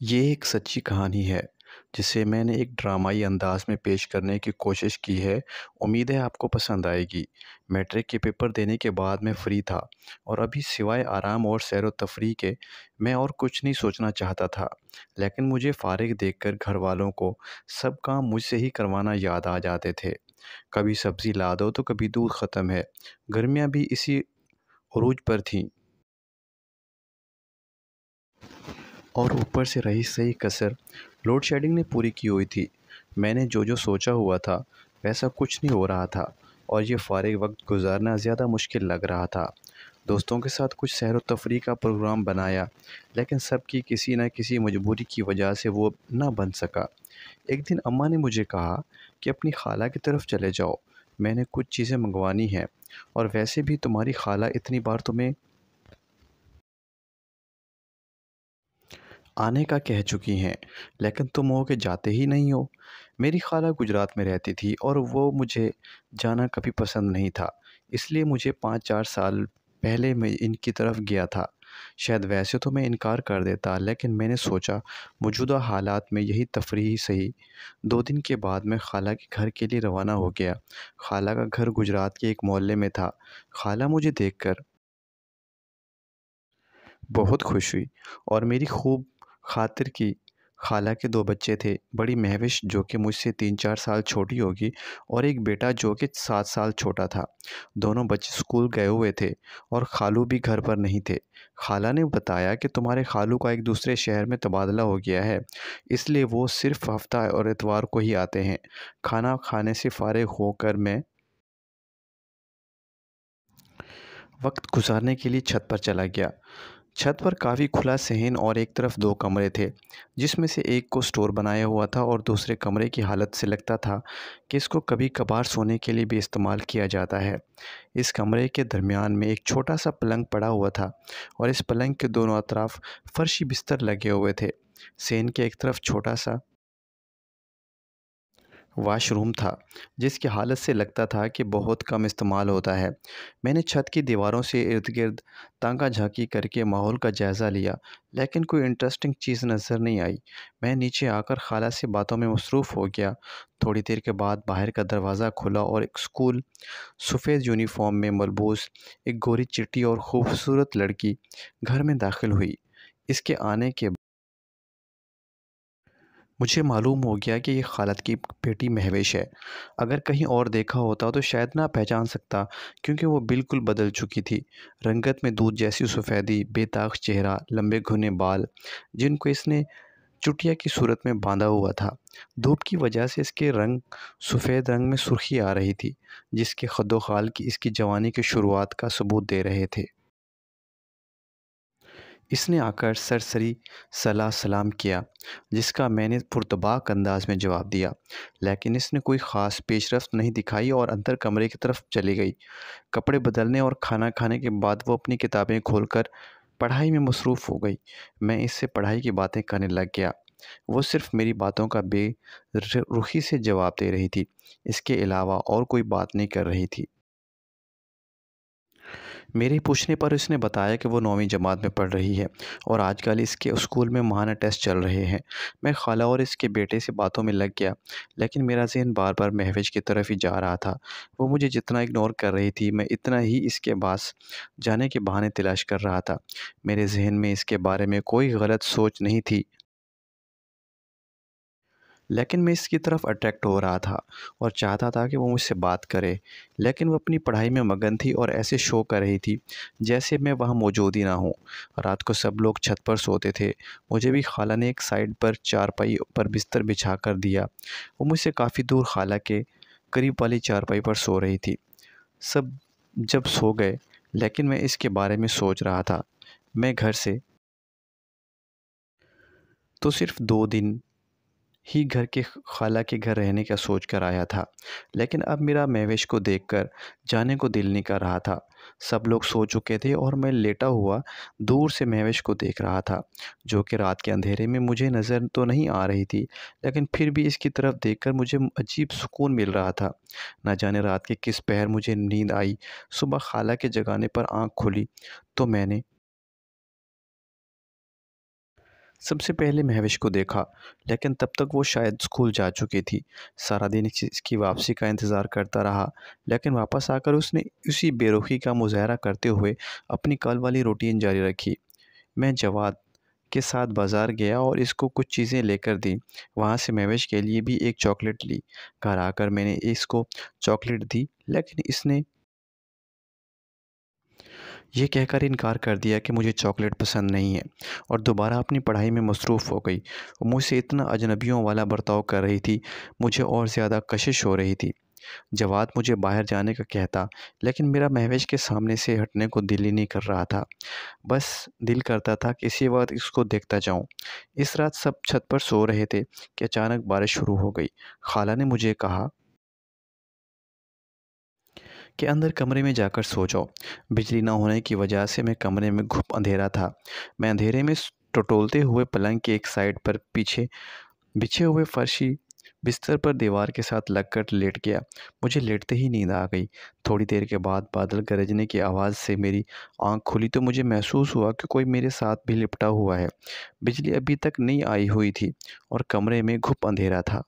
ये एक सच्ची कहानी है, जिसे मैंने एक ड्रामाई अंदाज़ में पेश करने की कोशिश की है। उम्मीद है आपको पसंद आएगी। मैट्रिक के पेपर देने के बाद मैं फ्री था और अभी सिवाय आराम और सैर-व-तफ़रीह के मैं और कुछ नहीं सोचना चाहता था। लेकिन मुझे फ़ारिग देखकर घरवालों को सब काम मुझसे ही करवाना याद आ जाते थे। कभी सब्ज़ी ला दो तो कभी दूध ख़त्म है। गर्मियाँ भी इसी उरूज पर थीं। और ऊपर से रही सही कसर लोड शेडिंग ने पूरी की हुई थी। मैंने जो सोचा हुआ था वैसा कुछ नहीं हो रहा था और ये फ़ारिग वक्त गुजारना ज़्यादा मुश्किल लग रहा था। दोस्तों के साथ कुछ सैर व तफरीह का प्रोग्राम बनाया, लेकिन सबकी किसी न किसी मजबूरी की वजह से वो ना बन सका। एक दिन अम्मा ने मुझे कहा कि अपनी खाला की तरफ चले जाओ, मैंने कुछ चीज़ें मंगवानी हैं और वैसे भी तुम्हारी खाला इतनी बार तुम्हें आने का कह चुकी हैं, लेकिन तुम हो के जाते ही नहीं हो। मेरी खाला गुजरात में रहती थी और वो मुझे जाना कभी पसंद नहीं था, इसलिए मुझे 5-4 साल पहले मैं इनकी तरफ गया था। शायद वैसे तो मैं इनकार कर देता, लेकिन मैंने सोचा मौजूदा हालात में यही तफरीह सही। 2 दिन के बाद मैं खाला के घर के लिए रवाना हो गया। खाला का घर गुजरात के एक मोहल्ले में था। खाला मुझे देखकर बहुत खुश हुई और मेरी खूब खातिर की। खाला के 2 बच्चे थे, बड़ी महविश जो कि मुझसे 3-4 साल छोटी होगी और एक बेटा जो कि 7 साल छोटा था। दोनों बच्चे स्कूल गए हुए थे और खालू भी घर पर नहीं थे। खाला ने बताया कि तुम्हारे खालू का एक दूसरे शहर में तबादला हो गया है, इसलिए वो सिर्फ़ हफ़्ता और इतवार को ही आते हैं। खाना खाने से फ़ारिग होकर मैं वक्त गुजारने के लिए छत पर चला गया। छत पर काफ़ी खुला सहन और एक तरफ 2 कमरे थे, जिसमें से एक को स्टोर बनाया हुआ था और दूसरे कमरे की हालत से लगता था कि इसको कभी-कभार सोने के लिए भी इस्तेमाल किया जाता है। इस कमरे के दरमियान में एक छोटा-सा पलंग पड़ा हुआ था और इस पलंग के दोनों अतराफ फर्शी बिस्तर लगे हुए थे। सहन के एक तरफ छोटा-सा वॉशरूम था, जिसकी हालत से लगता था कि बहुत कम इस्तेमाल होता है। मैंने छत की दीवारों से इर्द-गिर्द ताका-झाकी करके माहौल का जायज़ा लिया, लेकिन कोई इंटरेस्टिंग चीज़ नज़र नहीं आई। मैं नीचे आकर खाला से बातों में मसरूफ़ हो गया। थोड़ी देर के बाद बाहर का दरवाज़ा खुला और एक सफ़ेद यूनिफ़ॉर्म में मलबूस एक गोरी चिट्टी और खूबसूरत लड़की घर में दाखिल हुई। इसके आने के मुझे मालूम हो गया कि ये खालत की बेटी महविश है। अगर कहीं और देखा होता तो शायद ना पहचान सकता, क्योंकि वो बिल्कुल बदल चुकी थी। रंगत में दूध जैसी सफ़ेदी, बेदाग चेहरा, लंबे घने बाल, जिनको इसने चुटिया की सूरत में बांधा हुआ था। धूप की वजह से इसके रंग सफ़ेद रंग में सुर्खी आ रही थी, जिसके खद्दो-खाल की इसकी जवानी की शुरुआत का सबूत दे रहे थे। इसने आकर सरसरी सलाम सलाम किया, जिसका मैंने पुरतबाक अंदाज में जवाब दिया, लेकिन इसने कोई ख़ास पेशरफ़्त नहीं दिखाई और अंदर कमरे की तरफ चली गई। कपड़े बदलने और खाना खाने के बाद वो अपनी किताबें खोलकर पढ़ाई में मसरूफ़ हो गई। मैं इससे पढ़ाई की बातें करने लग गया। वो सिर्फ़ मेरी बातों का बेरुखी से जवाब दे रही थी। इसके अलावा और कोई बात नहीं कर रही थी। मेरे पूछने पर उसने बताया कि वो 9वीं जमात में पढ़ रही है और आजकल इसके स्कूल में माहाना टेस्ट चल रहे हैं। मैं खाला और इसके बेटे से बातों में लग गया, लेकिन मेरा ज़हन बार-बार महविश की तरफ ही जा रहा था। वो मुझे जितना इग्नोर कर रही थी, मैं इतना ही इसके पास जाने के बहाने तलाश कर रहा था। मेरे ज़हन में इसके बारे में कोई गलत सोच नहीं थी, लेकिन मैं इसकी तरफ अट्रैक्ट हो रहा था और चाहता था कि वो मुझसे बात करे, लेकिन वो अपनी पढ़ाई में मगन थी और ऐसे शो कर रही थी जैसे मैं वहाँ मौजूद ही ना हूँ। रात को सब लोग छत पर सोते थे। मुझे भी खाला ने एक साइड पर चारपाई पर बिस्तर बिछा कर दिया। वो मुझसे काफ़ी दूर खाला के करीब वाली चारपाई पर सो रही थी। सब जब सो गए, लेकिन मैं इसके बारे में सोच रहा था। मैं घर से तो सिर्फ़ 2 दिन ही घर के खाला के घर रहने का सोच कर आया था, लेकिन अब मेरा महविश को देखकर जाने को दिल नहीं कर रहा था। सब लोग सो चुके थे और मैं लेटा हुआ दूर से महविश को देख रहा था, जो कि रात के अंधेरे में मुझे नज़र तो नहीं आ रही थी, लेकिन फिर भी इसकी तरफ देखकर मुझे अजीब सुकून मिल रहा था। न जाने रात के किस पहर मुझे नींद आई। सुबह खाला के जगाने पर आँख खुली तो मैंने सबसे पहले महविश को देखा, लेकिन तब तक वो शायद स्कूल जा चुकी थी। सारा दिन इसकी वापसी का इंतज़ार करता रहा, लेकिन वापस आकर उसने उसी बेरुखी का मुज़ाहरा करते हुए अपनी कल वाली रूटीन जारी रखी। मैं जवाद के साथ बाज़ार गया और इसको कुछ चीज़ें लेकर दी। वहाँ से महविश के लिए भी एक चॉकलेट ली। घर आकर मैंने इसको चॉकलेट दी, लेकिन इसने ये कहकर इनकार कर दिया कि मुझे चॉकलेट पसंद नहीं है और दोबारा अपनी पढ़ाई में मसरूफ़ हो गई। वो मुझसे इतना अजनबियों वाला बर्ताव कर रही थी, मुझे और ज़्यादा कशिश हो रही थी। जवाद मुझे बाहर जाने का कहता, लेकिन मेरा महविश के सामने से हटने को दिल ही नहीं कर रहा था। बस दिल करता था कि इसी वक्त इसको देखता जाऊं। इस रात सब छत पर सो रहे थे कि अचानक बारिश शुरू हो गई। खाला ने मुझे कहा कि अंदर कमरे में जाकर सो जाओ। बिजली ना होने की वजह से मैं कमरे में घुप अंधेरा था। मैं अंधेरे में टटोलते हुए पलंग के एक साइड पर पीछे बिछे हुए फर्शी बिस्तर पर दीवार के साथ लगकर लेट गया। मुझे लेटते ही नींद आ गई। थोड़ी देर के बाद बादल गरजने की आवाज़ से मेरी आंख खुली तो मुझे महसूस हुआ कि कोई मेरे साथ भी लिपटा हुआ है। बिजली अभी तक नहीं आई हुई थी और कमरे में घुप अंधेरा था।